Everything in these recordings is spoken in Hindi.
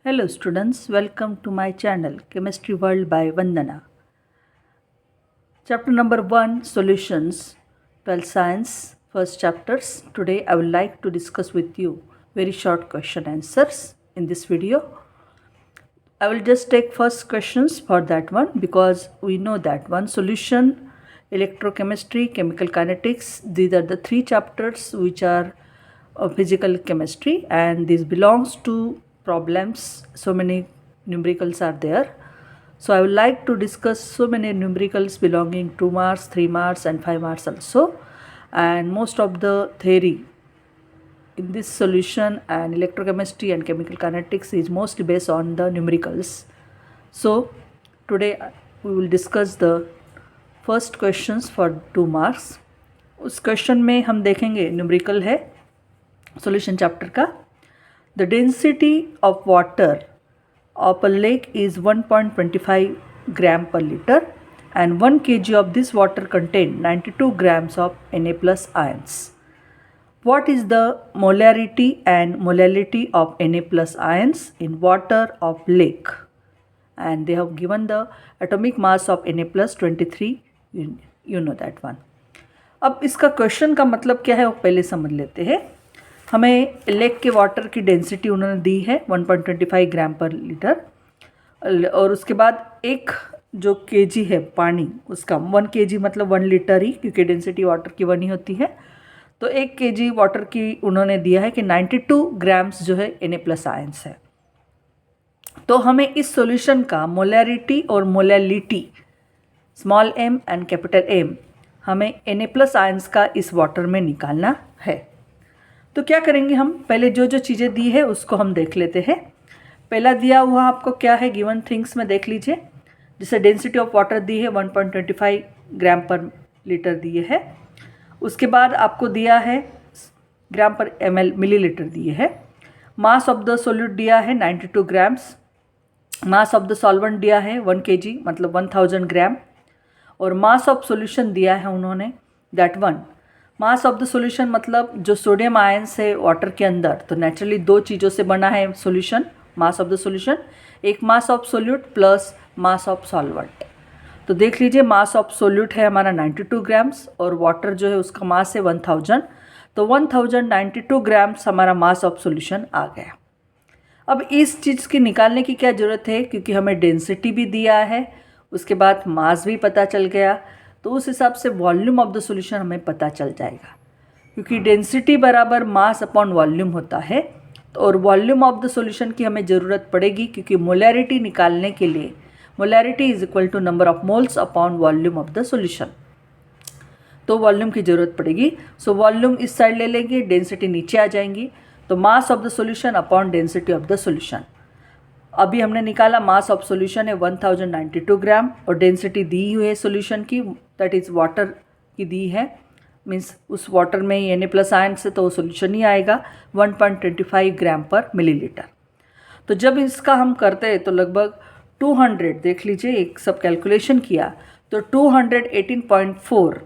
Hello students, welcome to my channel Chemistry World by Vandana. Chapter number 1 Solutions 12 Science first chapters. Today I would like to discuss with you very short question answers in this video. I will just take first questions for that one because we know that one solution, electrochemistry, chemical kinetics, these are the three chapters which are of physical chemistry and this belongs to problems. So many numericals are there. So I would like to discuss so many numericals belonging 2 marks, 3 marks and 5 marks also, and most of the theory in this solution and electrochemistry and chemical kinetics is mostly based on the numericals. So today we will discuss the first questions for 2 marks. उस क्वेश्चन में हम देखेंगे न्यूमेरिकल है सॉल्यूशन चैप्टर का. The density of water of a lake is 1.25 gram per liter and 1 kg of this water contain 92 grams of Na plus ions. What is the molarity and molality of Na plus ions in water of lake? And they have given the atomic mass of Na plus 23. You know that one. अब इसका क्वेश्चन का मतलब क्या है वो पहले समझ लेते हैं. हमें लेक के वाटर की डेंसिटी उन्होंने दी है 1.25 ग्राम पर लीटर और उसके बाद एक जो केजी है पानी उसका 1 केजी मतलब 1 लीटर ही, क्योंकि डेंसिटी वाटर की 1 ही होती है. तो 1 केजी वाटर की उन्होंने दिया है कि 92 ग्राम्स जो है Na प्लस आयंस है. तो हमें इस सॉल्यूशन का मोलैरिटी और molality small m and capital M हमें Na प्लस आयंस का इस वाटर में निकालना है. तो क्या करेंगे हम, पहले जो जो चीज़ें दी है उसको हम देख लेते हैं. पहला दिया हुआ आपको क्या है गिवन थिंग्स में देख लीजिए. जैसे डेंसिटी ऑफ वाटर दी है 1.25 ग्राम पर लीटर दिए है. उसके बाद आपको दिया है ग्राम पर ml मिलीलीटर दिए है. मास ऑफ द सोल्यूट दिया है 92 grams. Mass of the solvent दिया है 1 kg मतलब 1000 ग्राम. और मास ऑफ सॉल्यूशन दिया है उन्होंने that one. Mass of the solution मतलब जो सोडियम आयंस है वाटर के अंदर, तो नेचुरली दो चीज़ों से बना है solution. Mass of the solution एक mass of solute plus mass of solvent. तो देख लीजिए मास ऑफ सोल्यूट है हमारा 92 ग्राम्स और वाटर जो है उसका मास है 1000. तो 1092 ग्राम्स हमारा मास ऑफ सॉल्यूशन आ गया. अब इस चीज़ की निकालने की क्या ज़रूरत है, क्योंकि हमें डेंसिटी भी दिया है, उसके बाद मास भी पता चल गया, तो उस हिसाब से वॉल्यूम ऑफ द सॉल्यूशन हमें पता चल जाएगा. क्योंकि डेंसिटी बराबर मास अपॉन वॉल्यूम होता है. तो और वॉल्यूम ऑफ द सॉल्यूशन की हमें ज़रूरत पड़ेगी, क्योंकि मोलैरिटी निकालने के लिए molarity is equal to number of moles upon volume of the solution. तो वॉल्यूम की ज़रूरत पड़ेगी. सो वॉल्यूम इस साइड ले लेंगे, डेंसिटी नीचे आ जाएंगी. तो मास of the solution upon density of the solution. अभी हमने निकाला मास ऑफ सॉल्यूशन है 1092 ग्राम और डेंसिटी दी हुई है सॉल्यूशन की, दैट इज़ वाटर की दी है. मीन्स उस वाटर में ही Na प्लस आयन से तो सॉल्यूशन ही आएगा 1.25 ग्राम पर मिलीलीटर. तो जब इसका हम करते हैं तो लगभग 200 देख लीजिए, एक सब कैलकुलेशन किया तो 218.4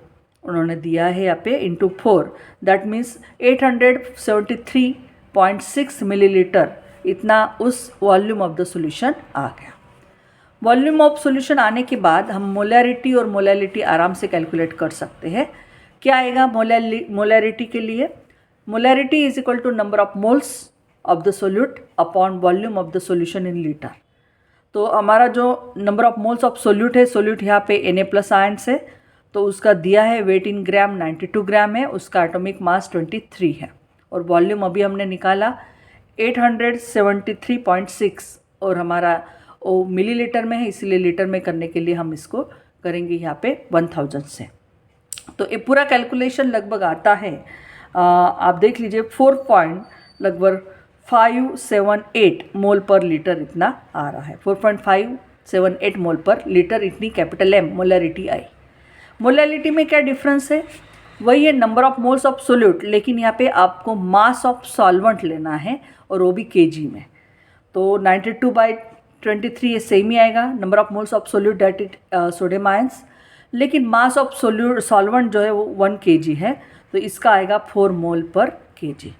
उन्होंने दिया है यहाँ पे इंटू 4, दैट मीन्स 873.6 मिलीलीटर इतना उस वॉल्यूम ऑफ द सॉल्यूशन आ गया. वॉल्यूम ऑफ सॉल्यूशन आने के बाद हम मोलैरिटी और मोलैलिटी आराम से कैलकुलेट कर सकते हैं. क्या आएगा मोलैरिटी के लिए, molarity is equal to number of moles of the solute upon volume of the solution in litre. तो हमारा जो number of moles of solute है, सोल्यूट यहाँ पे Na प्लस आयन से, तो उसका दिया है वेट इन ग्राम 92 ग्राम है, उसका एटॉमिक मास 23 है. और वॉल्यूम अभी हमने निकाला 873.6 और हमारा वो मिलीलीटर में है, इसलिए लीटर में करने के लिए हम इसको करेंगे यहाँ पे 1000 से. तो ये पूरा कैलकुलेशन लगभग आता है आप देख लीजिए 4. 578 मोल पर लीटर इतना आ रहा है. 4.578 मोल पर लीटर इतनी कैपिटल M मोलैरिटी आई. मोलैलिटी में क्या डिफरेंस है, वही है number of moles of solute, लेकिन यहाँ पे आपको मास ऑफ सॉल्वेंट लेना है और वो भी केजी में. तो 92/23 ये सेम ही आएगा, number of moles of solute that it sodium ions, लेकिन मास ऑफ सोल्यूट सॉल्वेंट जो है वो 1 kg है, तो इसका आएगा 4 मोल पर kg.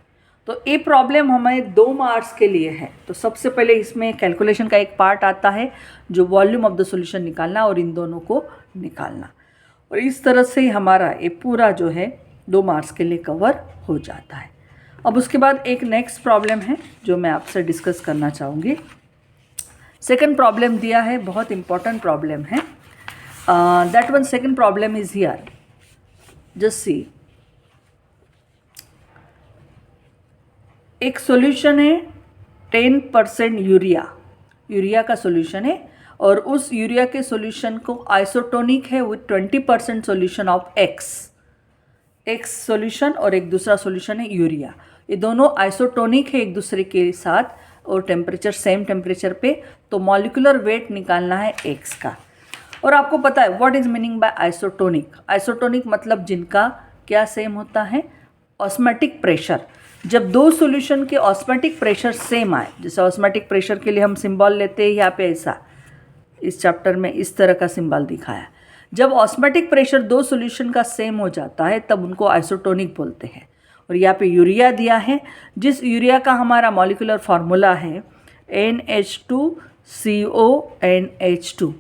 तो ये प्रॉब्लम हमें 2 मार्क्स के लिए है। तो सबसे पहले इसमें कैलकुलेशन का एक पार्ट आता है जो वॉल्यूम ऑफ द सॉल्यूशन निकालना और इन दोनों को निकालना, और इस तरह से हमारा ये पूरा जो है 2 मार्क्स के लिए कवर हो जाता है। अब उसके बाद एक नेक्स्ट प्रॉब्लम है जो मैं आपसे डिस्कस करना चाहूँगी। सेकंड प्रॉब्लम दिया है, बहुत इंपॉर्टेंट प्रॉब्लम है। That one second problem is here, just see. एक सॉल्यूशन है 10% यूरिया का सॉल्यूशन है, और उस यूरिया के सॉल्यूशन को आइसोटोनिक है with 20% solution of x solution, और एक दूसरा सॉल्यूशन है यूरिया। ये दोनों आइसोटोनिक है एक दूसरे के साथ और टेम्परेचर सेम टेम्परेचर पे। तो मॉलिक्यूलर वेट निकालना है एक्स का। और आपको पता है what is meaning bye isotonic. Isotonic मतलब जिनका क्या सेम होता है, ऑस्मेटिक प्रेशर। जब 2 सॉल्यूशन के ऑस्मेटिक प्रेशर सेम आए, जैसे ऑस्मेटिक प्रेशर के लिए हम सिंबल लेते हैं यहाँ पे ऐसा, इस चैप्टर में इस तरह का सिंबल दिखाया। जब ऑस्मेटिक प्रेशर 2 सॉल्यूशन का सेम हो जाता है तब उनको आइसोटोनिक बोलते हैं। और यहाँ पे यूरिया दिया है, जिस यूरिया का हमारा मॉलिक्यूलर फार्मूला है NH2CONH2,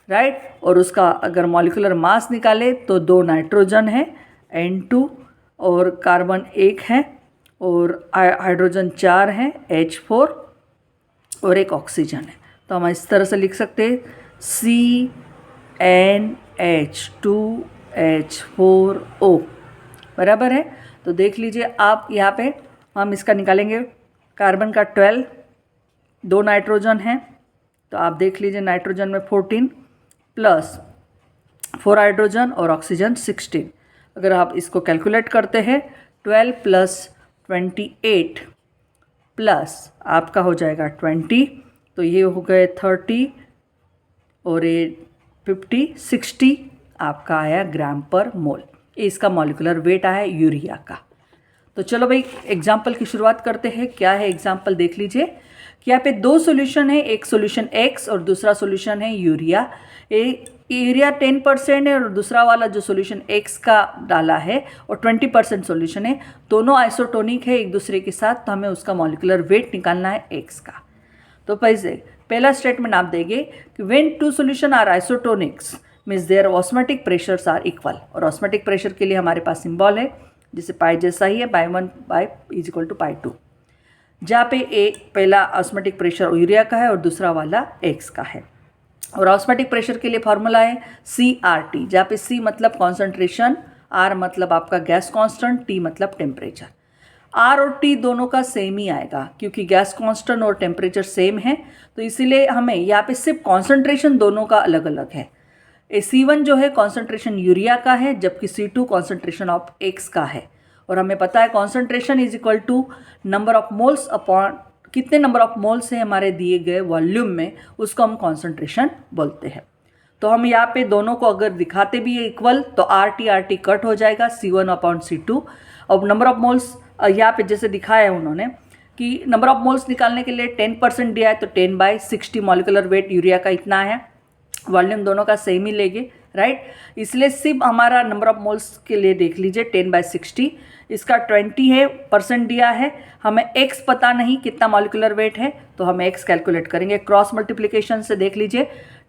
राइट। और उसका अगर मॉलिक्यूलर मास निकाले तो 2 नाइट्रोजन है N2, और कार्बन 1 है, और हाइड्रोजन 4 है H4, और एक ऑक्सीजन है। तो हम इस तरह से लिख सकते हैं CnH2H4O, बराबर है। तो देख लीजिए आप यहाँ पे, हम इसका निकालेंगे। कार्बन का 12, 2 नाइट्रोजन है, तो आप देख लीजिए नाइट्रोजन में 14 प्लस 4 हाइड्रोजन और ऑक्सीजन 16। अगर आप इसको कैलकुलेट करते हैं 12 प्लस 28 प्लस आपका हो जाएगा 20, तो ये हो गए 30 और ये 50, 60 आपका आया ग्राम पर मोल। इसका मॉलिक्यूलर वेट आया यूरिया का। तो चलो भाई एग्जाम्पल की शुरुआत करते हैं। क्या है एग्जाम्पल देख लीजिए कि यहाँ पे 2 सॉल्यूशन है, एक सॉल्यूशन एक्स और दूसरा सॉल्यूशन है यूरिया। यूरिया 10% है और दूसरा वाला जो सॉल्यूशन एक्स का डाला है और 20% सॉल्यूशन है। दोनों आइसोटोनिक है एक दूसरे के साथ, तो हमें उसका मॉलिक्यूलर वेट निकालना है एक्स का। तो पहला स्टेटमेंट आप देंगे कि when 2 solution are isotonics means their osmotic pressures are equal. और ऑस्मेटिक प्रेशर के लिए हमारे पास सिंबल है जिसे पाई जैसा ही है, पाई1 पाई इज इक्वल टू पाई2, जहाँ पे पहला ऑस्मेटिक प्रेशर यूरिया का है और दूसरा वाला एक्स का है। और ऑस्मेटिक प्रेशर के लिए फार्मूला है CRT, जहाँ पे C मतलब कॉन्सेंट्रेशन, R मतलब आपका गैस कांस्टेंट, T मतलब टेम्परेचर। R और T दोनों का सेम ही आएगा क्योंकि गैस कांस्टेंट और टेम्परेचर सेम है, तो इसीलिए हमें यहाँ पे सिर्फ कॉन्सेंट्रेशन दोनों का अलग अलग है। C1 जो है कॉन्सेंट्रेशन यूरिया का है, जबकि C2 कॉन्सेंट्रेशन ऑफ एक्स का है। और हमें पता है concentration is equal to number of moles upon कितने नंबर ऑफ मोल्स है हमारे दिए गए वॉल्यूम में, उसको हम कॉन्सेंट्रेशन बोलते हैं। तो हम यहाँ पे दोनों को अगर दिखाते भी है इक्वल तो RT कट हो जाएगा C1 अपॉन C2। अब नंबर ऑफ मोल्स यहाँ पे जैसे दिखाया है उन्होंने कि नंबर ऑफ मोल्स निकालने के लिए 10% दिया है, तो 10/60 मॉलिक्यूलर वेट यूरिया का इतना है। वॉल्यूम दोनों का सेम ही लेंगे, राइट। इसलिए सिर्फ हमारा नंबर ऑफ मोल्स के लिए देख लीजिए 10/60, इसका 20 है परसेंट दिया है। हमें x पता नहीं कितना मॉलिक्यूलर वेट है, तो हम x कैलकुलेट करेंगे क्रॉस मल्टीप्लिकेशन से। देख लीजिए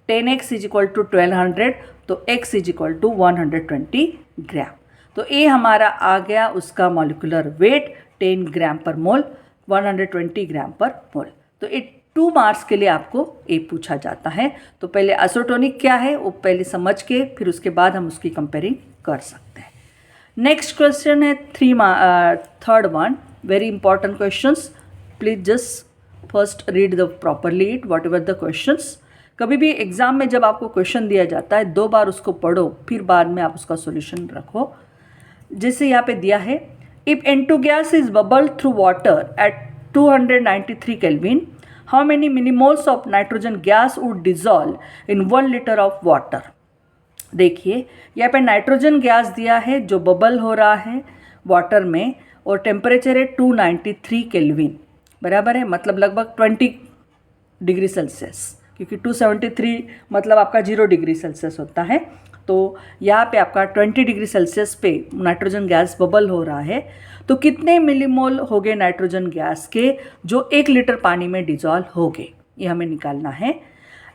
10x इज इक्वल टू 1200, तो x इज इक्वल टू 120 ग्राम। तो ये हमारा आ गया उसका मॉलिक्यूलर वेट 10 ग्राम पर मोल, 120 ग्राम पर मोल। तो ये 2 मार्क्स के लिए आपको ये पूछा जाता है। तो पहले आइसोटोनिक क्या है वो पहले समझ के फिर उसके बाद हम उसकी कंपेयरिंग कर सकते हैं। नेक्स्ट क्वेश्चन है third one, very important questions. Please just first read the properly it what ever the questions. कभी भी एग्जाम में जब आपको क्वेश्चन दिया जाता है 2 बार उसको पढ़ो, फिर बाद में आप उसका सॉल्यूशन रखो। जैसे यहाँ पे दिया है, if N2 gas is bubble through water at 293 Kelvin, how many millimoles of nitrogen gas would dissolve in 1 liter of water? देखिए यहाँ पे नाइट्रोजन गैस दिया है जो बबल हो रहा है वाटर में, और टेम्परेचर है 293 केल्विन, बराबर है, मतलब लगभग 20 डिग्री सेल्सियस, क्योंकि 273 मतलब आपका 0 डिग्री सेल्सियस होता है। तो यहाँ पे आपका 20 डिग्री सेल्सियस पे नाइट्रोजन गैस बबल हो रहा है, तो कितने मिलीमोल हो गए नाइट्रोजन गैस के जो 1 लीटर पानी में डिजॉल्व हो गए, ये हमें निकालना है।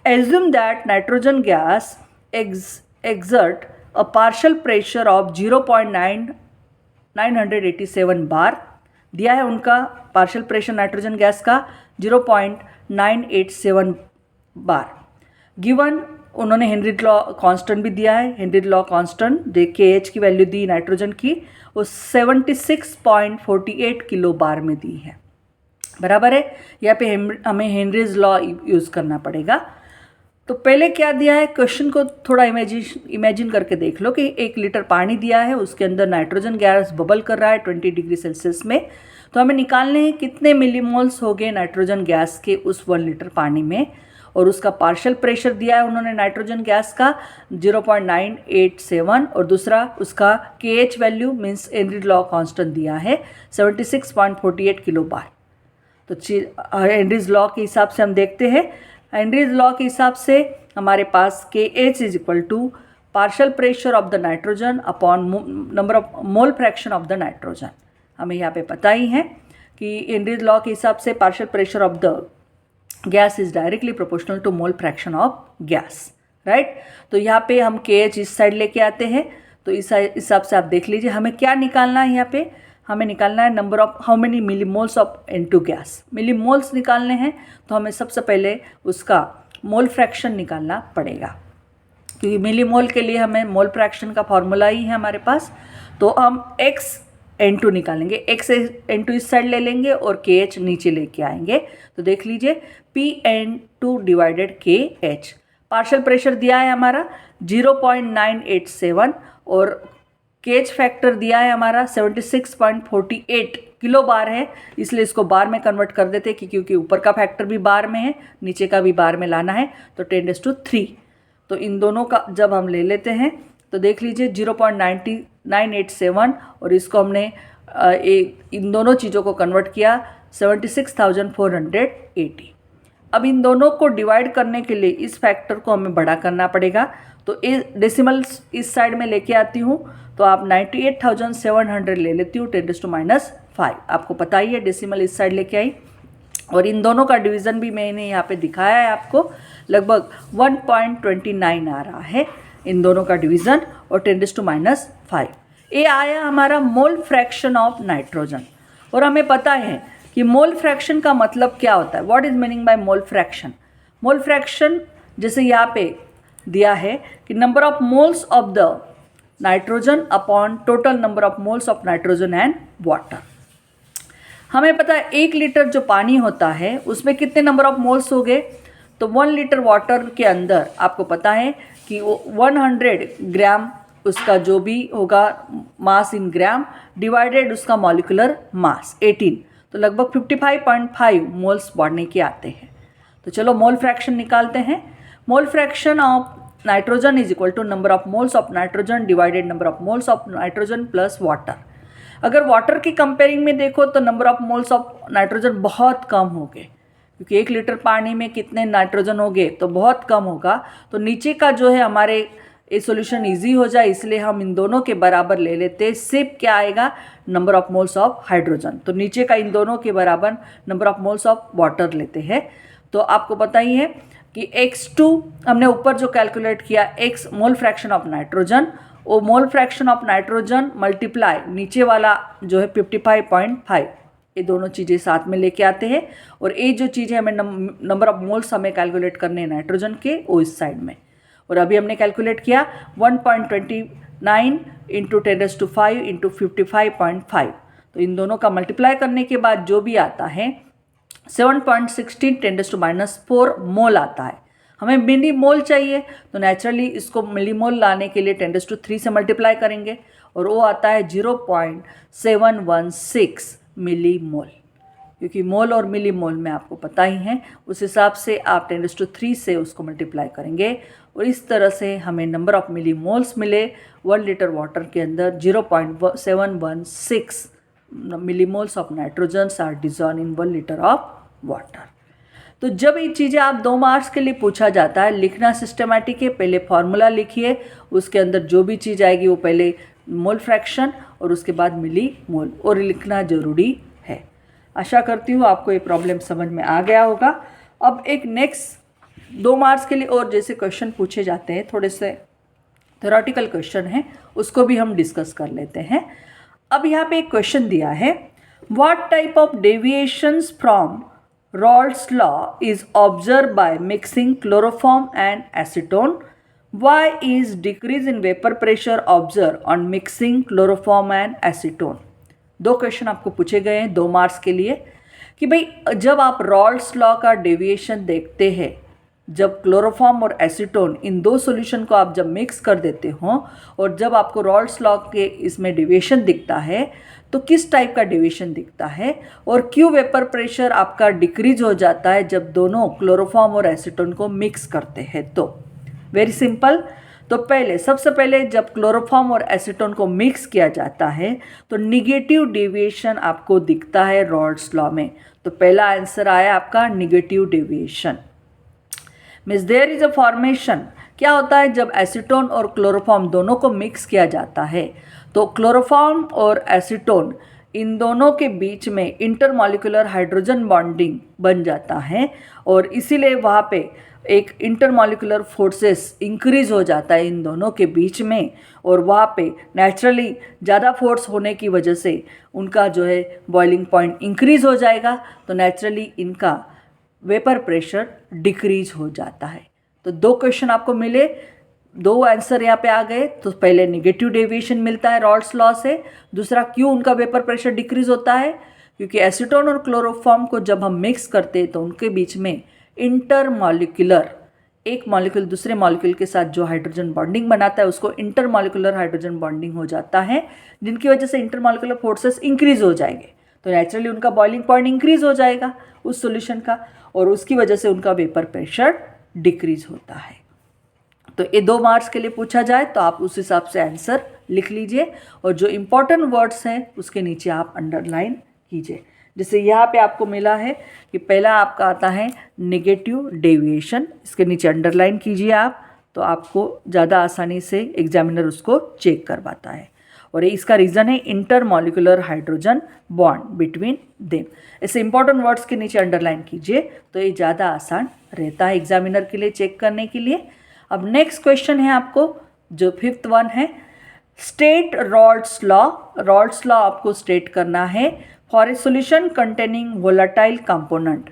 Assume that nitrogen gas exert a partial pressure of 0.987 बार। दिया है उनका पार्शियल प्रेशर नाइट्रोजन गैस का 0.987 बार। गिवन उन्होंने हेनरी लॉ कांस्टेंट भी दिया है। हेनरी लॉ कांस्टेंट देख के एच की वैल्यू दी नाइट्रोजन की, वो 76.48 किलो बार में दी है, बराबर है। यहाँ पे हमें हेनरीज लॉ यूज़ करना पड़ेगा। तो पहले क्या दिया है, क्वेश्चन को थोड़ा इमेजिन करके देख लो कि 1 लीटर पानी दिया है, उसके अंदर नाइट्रोजन गैस बबल कर रहा है 20 डिग्री सेल्सियस में। तो हमें निकालने हैं कितने मिलीमोल्स हो गए नाइट्रोजन गैस के उस 1 लीटर पानी में, और उसका पार्शियल प्रेशर दिया है उन्होंने नाइट्रोजन गैस का 0.987, और दूसरा उसका KH value means Henry law constant दिया है 76.48 किलो बार। तो हेनरीज लॉ के हिसाब से हम देखते हैं। हेनरीज लॉ के हिसाब से हमारे पास KH is equal to partial pressure of the nitrogen upon number of mole fraction of the nitrogen. हमें यहाँ पे पता ही है कि हेनरीज लॉ के हिसाब से partial pressure of the gas is directly proportional to mole fraction of gas, right. तो यहाँ पे हम KH इस साइड लेके आते हैं, तो इस हिसाब से आप देख लीजिए हमें क्या निकालना है। यहाँ पे हमें निकालना है number of how many millimoles of N2 gas. Millimoles निकालने हैं तो हमें सबसे पहले उसका मोल फ्रैक्शन निकालना पड़ेगा, क्योंकि मिलीमोल के लिए हमें मोल फ्रैक्शन का फॉर्मूला ही है हमारे पास। तो हम xN2 निकालेंगे, xN2 इस साइड ले लेंगे और KH नीचे लेके आएंगे। तो देख लीजिए PN2 divided KH। Partial pressure दिया है हमारा 0.987 और KH फैक्टर दिया है हमारा 76.48 किलो बार है, इसलिए इसको बार में कन्वर्ट कर देते कि क्योंकि ऊपर का फैक्टर भी बार में है, नीचे का भी बार में लाना है, तो 10⁻3। तो इन दोनों का जब हम ले लेते हैं तो देख लीजिए 0.987 और इसको हमने इन दोनों चीज़ों को कन्वर्ट किया 76,480। अब इन दोनों को डिवाइड करने के लिए इस फैक्टर को हमें बड़ा करना पड़ेगा, तो इस डेसिमल इस साइड में लेके आती हूँ, तो आप 98,700 ले लेती हूँ 10⁻5। आपको पता ही है डेसिमल इस साइड लेके आई, और इन दोनों का डिवीज़न भी मैंने यहाँ पे दिखाया है आपको, लगभग 1.29 आ रहा है इन दोनों का डिवीज़न, और 10⁻5। ये आया हमारा मोल फ्रैक्शन ऑफ नाइट्रोजन। और हमें पता है कि मोल फ्रैक्शन का मतलब क्या होता है, what is meaning by mole fraction. Mole fraction जैसे यहाँ पे दिया है कि number of moles of the nitrogen upon total number of moles of nitrogen and water. हमें पता है 1 लीटर जो पानी होता है उसमें कितने नंबर ऑफ मोल्स हो गए, तो 1 लीटर वाटर के अंदर आपको पता है कि वो 100 ग्राम उसका जो भी होगा मास इन ग्राम डिवाइडेड उसका मॉलिक्यूलर मास 18, तो लगभग 55.5 मोल्स बढ़ने के आते हैं। तो चलो मोल फ्रैक्शन निकालते हैं। Mole fraction of nitrogen is equal to number of moles of nitrogen divided number of moles of nitrogen plus water. अगर वाटर की कंपेयरिंग में देखो तो number of moles of nitrogen बहुत कम हो गए, क्योंकि 1 लीटर पानी में कितने नाइट्रोजन हो गए तो बहुत कम होगा। तो नीचे का जो है हमारे ये सॉल्यूशन इजी हो जाए, इसलिए हम इन दोनों के बराबर ले लेते हैं। सिर्फ क्या आएगा, number of moles of hydrogen. तो नीचे का इन दोनों के बराबर number of moles of water लेते हैं। तो आपको पता ही है कि x2 हमने ऊपर जो कैलकुलेट किया x mole fraction of nitrogen, वो mole fraction of nitrogen multiply नीचे वाला जो है 55.5, ये दोनों चीज़ें साथ में लेके आते हैं। और ये जो चीज़ है हमें नंबर ऑफ मोल्स हमें कैलकुलेट करने हैं नाइट्रोजन के, वो इस साइड में। और अभी हमने कैलकुलेट किया 1.29 इंटू 10⁻5 इंटू 55.5। तो इन दोनों का मल्टीप्लाई करने के बाद जो भी आता है 7.16 10⁻4 मोल आता है। हमें मिली मोल चाहिए, तो नेचुरली इसको मिली मोल लाने के लिए 10⁻3 से मल्टीप्लाई करेंगे, और वो आता है 0.716 मिली मोल। क्योंकि मोल और मिली मोल में आपको पता ही है, उस हिसाब से आप 10⁻3 से उसको मल्टीप्लाई करेंगे, और इस तरह से हमें नंबर ऑफ मिली मोल्स मिले 1 लीटर वाटर के अंदर 0.716 millimoles of nitrogen are dissolve in 1 litre of water. तो जब ये चीज़ें आप 2 मार्क्स के लिए पूछा जाता है, लिखना सिस्टमैटिक है, पहले फॉर्मूला लिखिए, उसके अंदर जो भी चीज़ आएगी वो पहले मोल फ्रैक्शन और उसके बाद मिली मोल, और लिखना ज़रूरी है। आशा करती हूँ आपको ये प्रॉब्लम समझ में आ गया होगा। अब एक नेक्स्ट 2 मार्क्स के लिए और जैसे क्वेश्चन पूछे जाते हैं, थोड़े से थ्योरेटिकल क्वेश्चन हैं, उसको भी हम डिस्कस कर लेते हैं। अब यहाँ पे एक क्वेश्चन दिया है, what type of deviations from Raoult's law is observed by mixing chloroform and acetone. Why is decrease in vapor pressure observed on mixing chloroform and acetone? 2 question आपको पूछे गए हैं 2 मार्क्स के लिए कि भाई जब आप रॉल्ट्स लॉ का डेविएशन देखते हैं, जब क्लोरोफॉर्म और एसीटोन इन 2 सॉल्यूशन को आप जब मिक्स कर देते हो और जब आपको रॉल्ट्स लॉ के इसमें डेविएशन दिखता है, तो किस टाइप का डेविएशन दिखता है और क्यों वेपर प्रेशर आपका डिक्रीज हो जाता है जब दोनों क्लोरोफॉर्म और एसीटोन को मिक्स करते हैं। तो वेरी सिंपल, तो सबसे पहले जब क्लोरोफॉर्म और एसीटोन को मिक्स किया जाता है तो निगेटिव डेविएशन आपको दिखता है रॉल्ट्स लॉ में। तो पहला आंसर आया आपका negative deviation. Means there is a formation. क्या होता है जब एसीटोन और क्लोरोफॉर्म दोनों को मिक्स किया जाता है तो क्लोरोफॉर्म और एसीटोन इन दोनों के बीच में इंटरमॉलिक्यूलर हाइड्रोजन बॉन्डिंग बन जाता है और इसीलिए वहाँ पे एक इंटरमॉलिक्यूलर फोर्सेस इंक्रीज हो जाता है इन दोनों के बीच में, और वहाँ पे नेचुरली ज़्यादा फोर्स होने की वजह से उनका जो है बॉइलिंग पॉइंट इंक्रीज हो जाएगा, तो नेचुरली इनका वेपर प्रेशर डिक्रीज हो जाता है। तो 2 क्वेश्चन आपको मिले, 2 आंसर यहाँ पे आ गए। तो पहले निगेटिव डेविएशन मिलता है रॉल्ट्स लॉ से, दूसरा क्यों उनका वेपर प्रेशर डिक्रीज होता है, क्योंकि एसीटोन और क्लोरोफॉर्म को जब हम मिक्स करते हैं तो उनके बीच में इंटरमॉलिक्यूलर, एक मॉलिक्यूल दूसरे मॉलिक्यूल के साथ जो हाइड्रोजन बॉन्डिंग बनाता है उसको इंटरमॉलिक्यूलर हाइड्रोजन बॉन्डिंग हो जाता है, जिनकी वजह से इंटरमॉलिक्यूलर फोर्सेस इंक्रीज हो जाएंगे, तो नेचुरली उनका बॉइलिंग पॉइंट इंक्रीज हो जाएगा उस सॉल्यूशन का, और उसकी वजह से उनका वेपर प्रेशर डिक्रीज होता है। तो ये 2 मार्क्स के लिए पूछा जाए तो आप उस हिसाब से आंसर लिख लीजिए, और जो इम्पोर्टेंट वर्ड्स हैं उसके नीचे आप अंडरलाइन कीजिए। जैसे यहाँ पे आपको मिला है कि पहला आपका आता है नेगेटिव डेविएशन, इसके नीचे अंडरलाइन कीजिए आप, तो आपको ज़्यादा आसानी से एग्जामिनर उसको चेक करवाता है। और इसका रीज़न है intermolecular hydrogen bond between them. ऐसे इंपॉर्टेंट वर्ड्स के नीचे अंडरलाइन कीजिए तो ये ज़्यादा आसान रहता है एग्जामिनर के लिए चेक करने के लिए। अब नेक्स्ट क्वेश्चन है आपको जो 5th वन है, स्टेट रॉल्ट्स लॉ। रॉल्ट्स लॉ आपको स्टेट करना है for a solution containing volatile component.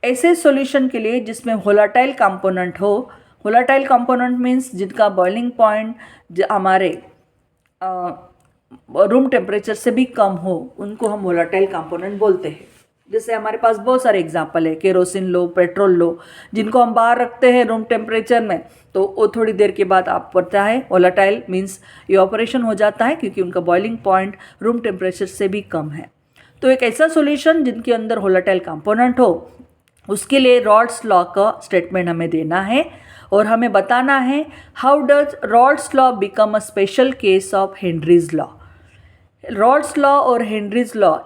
ऐसे सॉल्यूशन के लिए जिसमें वोलाटाइल कंपोनेंट हो, वोलाटाइल कंपोनेंट मीन्स जिनका बॉइलिंग पॉइंट हमारे रूम टेम्परेचर से भी कम हो, उनको हम वोलाटाइल कंपोनेंट बोलते हैं। जैसे हमारे पास बहुत सारे एग्जांपल है, केरोसिन लो, पेट्रोल लो, जिनको हम बाहर रखते हैं रूम टेम्परेचर में तो वो थोड़ी देर के बाद आप पता है वोलाटाइल मीन्स इवैपोरेशन हो जाता है क्योंकि उनका बॉइलिंग पॉइंट रूम टेम्परेचर से भी कम है। तो एक ऐसा सॉल्यूशन जिनके अंदर वोलाटाइल कंपोनेंट हो, उसके लिए रॉल्ट्स लॉ का स्टेटमेंट हमें देना है और हमें बताना है how does Raoult's law become a special case of Henry's law. Raoult's law और हेनरीज लॉ,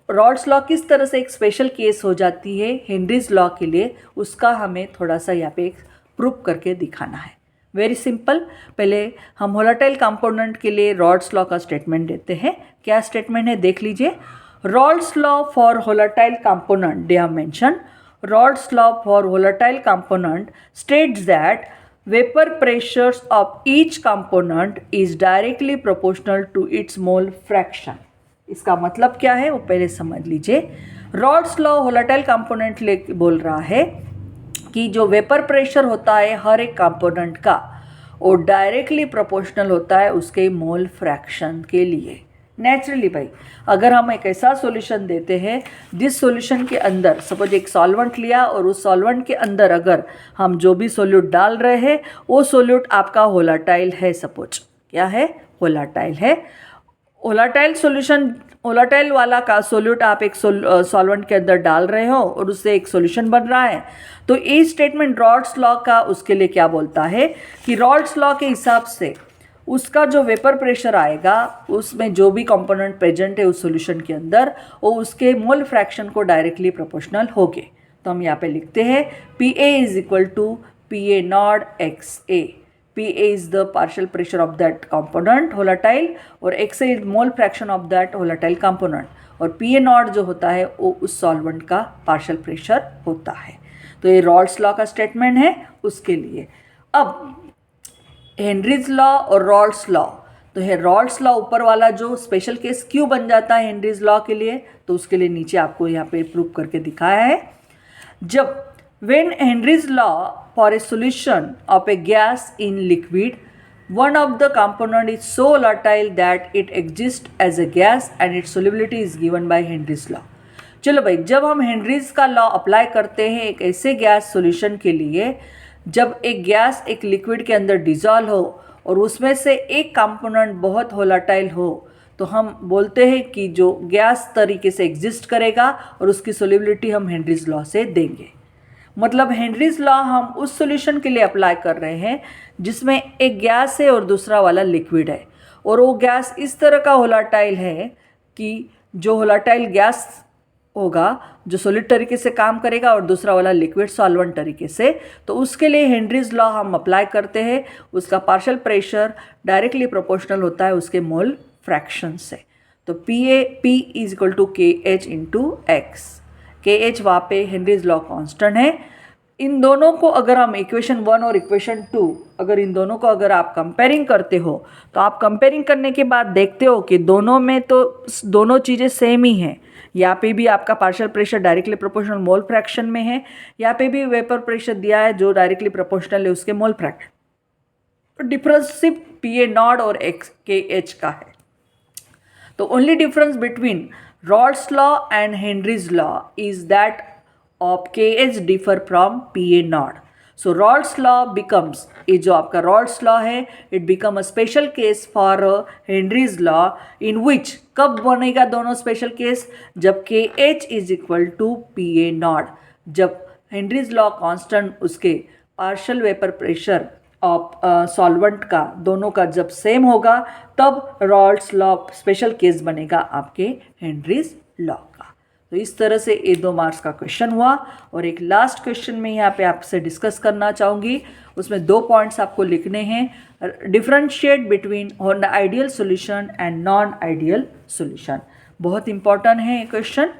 रॉल्ट्स लॉ किस तरह से एक स्पेशल केस हो जाती है हेनरीज लॉ के लिए, उसका हमें थोड़ा सा यहाँ पे प्रूफ करके दिखाना है। वेरी सिंपल, पहले हम वोलाटाइल कंपोनेंट के लिए रॉल्ट्स लॉ का स्टेटमेंट देते हैं। क्या स्टेटमेंट है देख लीजिए। Raoult's law for volatile component, they have mention Raoult's law for volatile component states that vapor pressures of each component is directly proportional to its mole fraction। इसका मतलब क्या है वो पहले समझ लीजिए। Raoult's law volatile component ले बोल रहा है कि जो वेपर प्रेशर होता है हर एक कंपोनेंट का वो डायरेक्टली प्रोपोर्शनल होता है उसके मोल फ्रैक्शन के लिए। नेचुरली भाई, अगर हम एक ऐसा सॉल्यूशन देते हैं जिस सॉल्यूशन के अंदर सपोज एक सॉल्वेंट लिया और उस सॉल्वेंट के अंदर अगर हम जो भी सोल्यूट डाल रहे हैं वो सोल्यूट आपका वोलाटाइल है, सपोज क्या है वोलाटाइल है। वोलाटाइल सॉल्यूशन, वोलाटाइल वाला का सोल्यूट आप एक सॉल्वेंट के अंदर डाल रहे हो और उससे एक सॉल्यूशन बन रहा है, तो ये स्टेटमेंट रॉल्ट्स लॉ का उसके लिए क्या बोलता है कि रॉल्ट्स लॉ के हिसाब से उसका जो वेपर प्रेशर आएगा उसमें जो भी कंपोनेंट प्रेजेंट है उस सॉल्यूशन के अंदर वो उसके मोल फ्रैक्शन को डायरेक्टली प्रोपोर्शनल होगे। तो हम यहाँ पे लिखते हैं PA is equal to PA not XA. PA is the partial pressure of that component volatile और XA is mole fraction of that volatile component. और PA नॉट जो होता है वो उस सॉल्वेंट का पार्शियल प्रेशर होता है. तो ये रॉल्स लॉ का स्टेटमेंट है उसके लिए. अब हेनरीज लॉ और रॉल्स लॉ, तो है रॉल्स लॉ ऊपर वाला जो स्पेशल केस क्यों बन जाता है हेनरीज लॉ के लिए, तो उसके लिए नीचे आपको यहाँ पे प्रूव करके दिखाया है. जब when Henry's law for a solution of a gas in liquid, one of the component is so volatile that it exists as a gas and its solubility is given by Henry's law. चलो भाई, जब हम हेनरीज का लॉ अप्लाई करते हैं एक ऐसे गैस सॉल्यूशन के लिए, जब एक गैस एक लिक्विड के अंदर डिजॉल्व हो और उसमें से एक कंपोनेंट बहुत वोलाटाइल हो, तो हम बोलते हैं कि जो गैस तरीके से एग्जिस्ट करेगा और उसकी सोल्यूबिलिटी हम हेनरीज लॉ से देंगे. मतलब हेनरीज लॉ हम उस सॉल्यूशन के लिए अप्लाई कर रहे हैं जिसमें एक गैस है और दूसरा वाला लिक्विड है, और वो गैस इस तरह का वोलाटाइल है कि जो वोलाटाइल गैस होगा जो सॉलिड तरीके से काम करेगा और दूसरा वाला लिक्विड सॉल्वेंट तरीके से. तो उसके लिए हेनरीज लॉ हम अप्लाई करते हैं. उसका पार्शियल प्रेशर डायरेक्टली प्रोपोर्शनल होता है उसके मोल फ्रैक्शन से. तो P is equal to KH into X. KH वहाँ पे हेनरीज लॉ कांस्टेंट है. इन दोनों को अगर हम इक्वेशन 1 और इक्वेशन 2 अगर इन दोनों को अगर आप कंपेयरिंग करते हो, तो आप कंपेयरिंग करने के बाद देखते हो कि दोनों में तो दोनों चीज़ें सेम ही हैं. यहाँ पे भी आपका partial pressure directly proportional mole fraction में है, यहाँ पे भी वेपर प्रेशर दिया है जो डायरेक्टली प्रोपोर्शनल है उसके मोल फ्रैक्शन. डिफरेंस सिर्फ PA नॉट और KH का है. तो only difference between Rawls law and Henry's law is that of KH differ from PA naught. So Raoult's law becomes, ये जो आपका Raoult's law है, it become a special case for Henry's law in which कब बनेगा दोनों special case, जब KH is equal to PA naught. जब Henry's law constant उसके partial vapor pressure of solvent का दोनों का जब सेम होगा, तब Raoult's law special case बनेगा आपके Henry's law का. तो इस तरह से ये 2 मार्क्स का क्वेश्चन हुआ. और एक लास्ट क्वेश्चन में यहाँ पे आपसे डिस्कस करना चाहूँगी. उसमें 2 पॉइंट्स आपको लिखने हैं. Differentiate between ideal solution and non ideal solution. बहुत इंपॉर्टेंट है ये क्वेश्चन.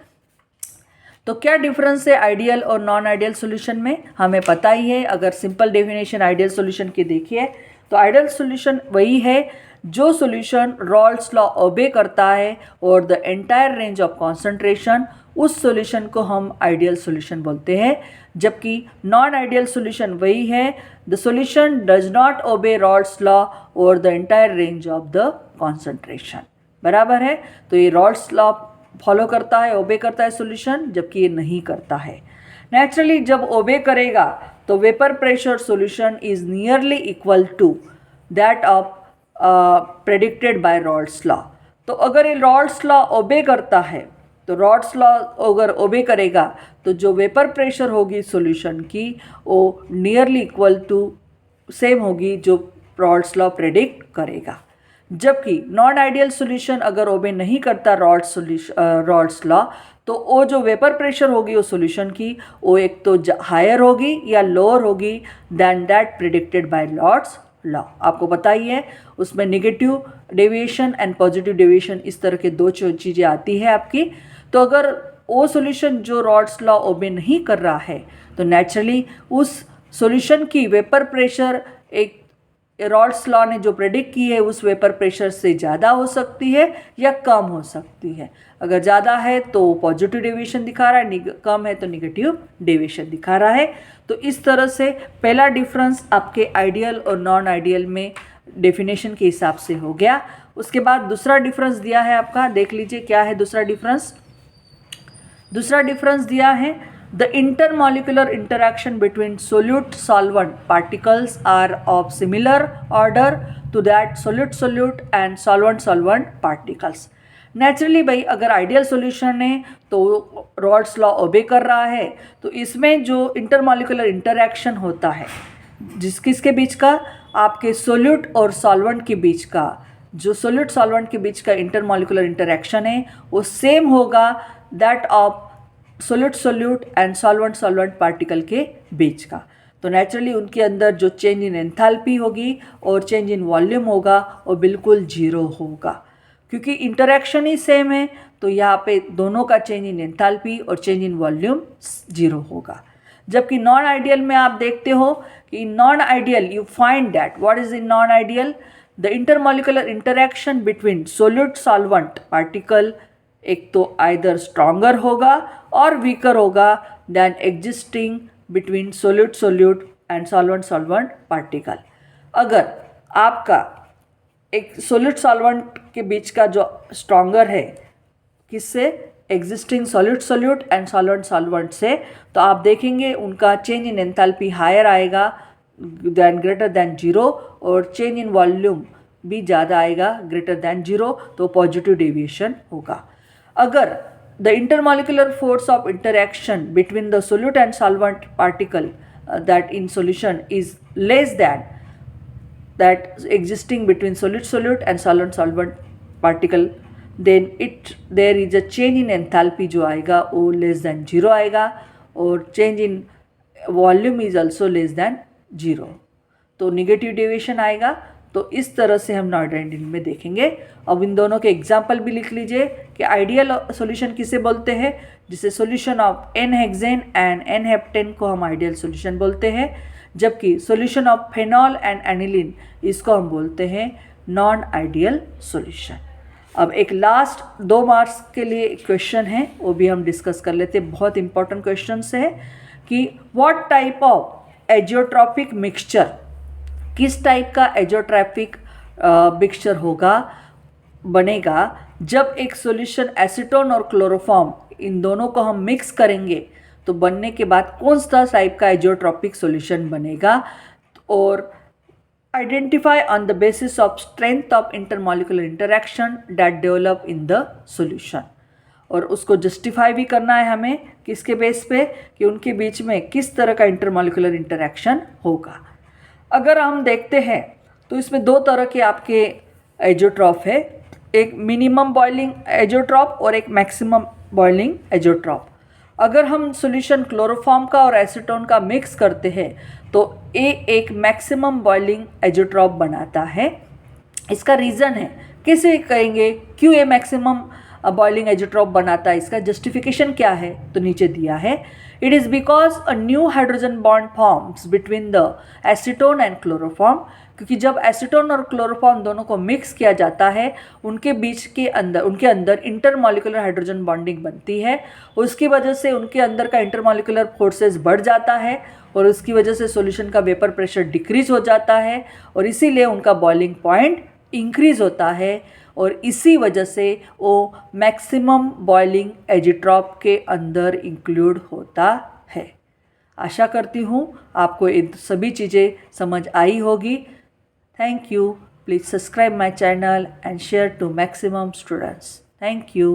तो क्या डिफरेंस है आइडियल और नॉन आइडियल सॉल्यूशन में, हमें पता ही है. अगर सिंपल डेफिनेशन आइडियल सॉल्यूशन की देखिए तो आइडियल सॉल्यूशन वही है जो सॉल्यूशन रॉल्स लॉ ओबे करता है और the entire range of concentration, उस सॉल्यूशन को हम आइडियल सॉल्यूशन बोलते हैं. जबकि नॉन आइडियल सॉल्यूशन वही है the solution does not obey Raoult's law और the entire range of the concentration. बराबर है. तो ये रॉल्स लॉ फॉलो करता है, ओबे करता है सॉल्यूशन, जबकि ये नहीं करता है. नेचुरली जब ओबे करेगा तो vapour pressure solution is nearly equal to that of predicted by Raoult's law. तो अगर ये रॉल्स लॉ ओबे करता है, तो रॉल्स लॉ अगर ओबे करेगा तो जो वेपर प्रेशर होगी सॉल्यूशन की वो नियरली इक्वल टू सेम होगी जो रॉल्स लॉ प्रेडिक्ट करेगा. जबकि नॉन आइडियल सॉल्यूशन अगर ओबे नहीं करता रॉल्स लॉ, तो वो जो वेपर प्रेशर होगी वो सॉल्यूशन की वो एक तो हायर होगी या लोअर होगी than that predicted by Raoult's law. आपको पता ही है उसमें negative deviation and positive deviation इस तरह के 2 चीज़ें आती है आपकी. तो अगर वो सॉल्यूशन जो रॉल्स लॉ ओबे नहीं कर रहा है, तो नेचुरली उस सॉल्यूशन की वेपर प्रेशर एक रॉल्स लॉ ने जो प्रेडिक्ट की है उस वेपर प्रेशर से ज़्यादा हो सकती है या कम हो सकती है. अगर ज़्यादा है तो पॉजिटिव डेविएशन दिखा रहा है, कम है तो नेगेटिव डेविएशन दिखा रहा है. तो इस तरह से पहला डिफरेंस आपके आइडियल और नॉन आइडियल में डेफिनेशन के हिसाब से हो गया. उसके बाद दूसरा डिफरेंस दिया है आपका, देख लीजिए क्या है दूसरा डिफरेंस. दूसरा डिफरेंस दिया है the intermolecular interaction between solute solvent particles are of similar order to that solute and solvent particles. Naturally भाई अगर आइडियल सॉल्यूशन है तो रॉल्स लॉ ओबे कर रहा है, तो इसमें जो इंटरमॉलिक्यूलर इंटरैक्शन होता है किसके बीच का, आपके सोल्यूट और सॉल्वेंट के बीच का, जो सोल्यूट सॉल्वेंट के बीच का इंटरमॉलिक्यूलर इंटरैक्शन है वो सेम होगा that of solute solute and solvent solvent particle के बीच का। तो नेचुरली उनके अंदर जो चेंज इन एंथैल्पी होगी और चेंज इन वॉल्यूम होगा वो बिल्कुल जीरो होगा, क्योंकि इंटरेक्शन ही सेम है। तो यहाँ पे दोनों का चेंज इन एंथैल्पी और चेंज इन वॉल्यूम जीरो होगा। जबकि नॉन आइडियल में आप देखते हो कि in non ideal you find that what is in non ideal, the intermolecular interaction between solute solvent particle एक तो आइदर स्ट्रॉन्गर होगा और वीकर होगा than existing between solute solute and solvent solvent particle. अगर आपका एक सोल्यूट सॉल्वेंट के बीच का जो स्ट्रॉन्गर है किससे, existing solute solute and solvent solvent से, तो आप देखेंगे उनका चेंज इन एंथैल्पी हायर आएगा दैन ग्रेटर दैन जीरो और चेंज इन वॉल्यूम भी ज़्यादा आएगा ग्रेटर दैन जीरो, तो पॉजिटिव डेविएशन होगा। अगर the intermolecular force of interaction between the solute and solvent particle that in solution is less than that existing between solute solute and solvent solvent particle, then there is a change in enthalpy जो आएगा वो less than जीरो आएगा और change in volume is also less than zero, तो निगेटिव डेविएशन आएगा। तो इस तरह से हम नॉन आइडियल में देखेंगे। अब इन दोनों के एग्जाम्पल भी लिख लीजिए कि आइडियल सॉल्यूशन किसे बोलते हैं, जिसे solution of n hexane and n heptane को हम आइडियल सॉल्यूशन बोलते हैं, जबकि solution of phenol and aniline इसको हम बोलते हैं नॉन आइडियल सॉल्यूशन। अब एक लास्ट 2 मार्क्स के लिए क्वेश्चन है वो भी हम डिस्कस कर लेते हैं, बहुत इंपॉर्टेंट क्वेश्चन है कि what type of azeotropic mixture, किस टाइप का एजियोट्रॉपिक मिक्सचर होगा बनेगा जब एक सॉल्यूशन एसीटोन और क्लोरोफॉर्म इन दोनों को हम मिक्स करेंगे, तो बनने के बाद कौन सा टाइप का एजियोट्रॉपिक सॉल्यूशन बनेगा। और identify on the basis of strength of intermolecular interaction that develop in the solution, और उसको जस्टिफाई भी करना है हमें किसके बेस पे कि उनके बीच में किस तरह का इंटरमॉलिक्यूलर इंटरैक्शन होगा। अगर हम देखते हैं तो इसमें 2 तरह के आपके एजियोट्रॉप है, एक मिनिमम बॉइलिंग एजियोट्रॉप और एक मैक्सिमम बॉइलिंग एजियोट्रॉप। अगर हम सॉल्यूशन क्लोरोफॉर्म का और एसीटोन का मिक्स करते हैं तो ये एक मैक्सिमम बॉइलिंग एजियोट्रॉप बनाता है। इसका रीज़न है, कैसे कहेंगे क्यों ये मैक्सिमम बॉइलिंग एजियोट्रॉप बनाता है, इसका जस्टिफिकेशन क्या है, तो नीचे दिया है। It is because a new hydrogen bond forms between the acetone and chloroform, क्योंकि जब एसीटोन और क्लोरोफॉर्म दोनों को मिक्स किया जाता है उनके बीच के अंदर उनके अंदर इंटरमॉलिक्यूलर हाइड्रोजन बॉन्डिंग बनती है, उसकी वजह से उनके अंदर का इंटरमॉलिक्यूलर फोर्सेस बढ़ जाता है और उसकी वजह से सॉल्यूशन का वेपर प्रेशर डिक्रीज हो जाता है और इसीलिए उनका बॉइलिंग पॉइंट इंक्रीज होता है और इसी वजह से वो मैक्सिमम बॉइलिंग एजियोट्रॉप के अंदर इंक्लूड होता है। आशा करती हूँ आपको ये सभी चीज़ें समझ आई होगी। Thank you. Please subscribe my channel and share to maximum students. Thank you.